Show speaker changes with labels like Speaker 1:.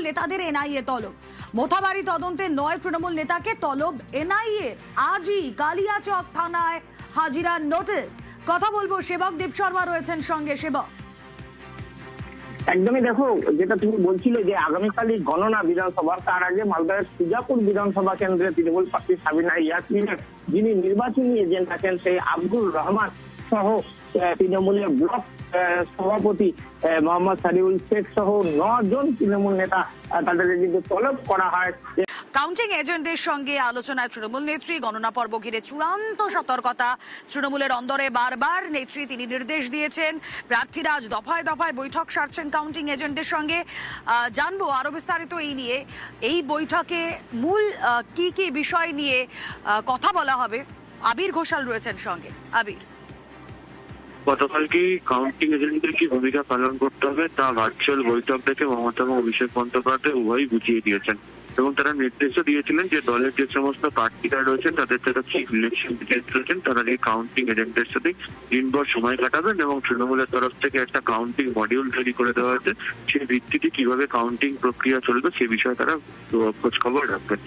Speaker 1: নেতাদের এনআইএ তলব। মোথাবাড়ি তদন্তে 9 তৃণমূল নেতাকে তলব এনআইএ। আজই কালিয়াচক থানায় হাজিরার নোটিশ। কথা বলবো, সেবক দীপ শর্মা রয়েছেন সঙ্গে। সেবক,
Speaker 2: একদমই দেখো, যেটা তুমি বলছিলে যে আগামীকালই গণনা বিধানসভা, তার আগে মালদার সুজাপুর বিধানসভা কেন্দ্রে তৃণমূল প্রার্থী সাবিনা ইয়াসমিনের যিনি নির্বাচনী এজেন্ট আছেন সেই আব্দুর রহমান সহ তৃণমূলের ব্লক সভাপতি মোহাম্মদ সারিউল শেখ সহ 9 জন তৃণমূল নেতা তাদেরকে কিন্তু তলব করা হয়।
Speaker 1: কাউন্টিং এজেন্টদের সঙ্গে আলোচনায় তৃণমূল নেত্রী। গণনা পর্ব ঘিরে চূড়ান্ত সতর্কতা তৃণমূলের অন্দরে। বারবার নেত্রী তিনি নির্দেশ দিয়েছেন, প্রার্থীরা আজ দফায় দফায় বৈঠক সারছেন কাউন্টিং এজেন্টদের সঙ্গে। জানবো আরো বিস্তারিত এই নিয়ে। এই বৈঠকে মূল কি কি বিষয় নিয়ে কথা বলা হবে? আবির ঘোষাল রয়েছেন সঙ্গে। আবির,
Speaker 3: গতকালকে কাউন্টিং এজেন্টদের কি ভূমিকা পালন করতে হবে তা ভার্চুয়াল বৈঠক থেকে মমতা এবং অভিষেক বন্দ্যোপাধ্যায় উভয়ই বুঝিয়ে দিয়েছেন এবং তারা নির্দেশও দিয়েছিলেন যে দলের যে সমস্ত প্রার্থীরা রয়েছেন তাদের যারা চিফ ইলেকশন এজেন্ট রয়েছেন তারা এই কাউন্টিং এজেন্টদের সাথে দিনভর সময় কাটাবেন এবং তৃণমূলের তরফ থেকে একটা কাউন্টিং মডিউল তৈরি করে দেওয়া হয়েছে। সেই ভিত্তিতে কিভাবে কাউন্টিং প্রক্রিয়া চলবে সে বিষয়ে তারা খোঁজ খবর রাখবেন।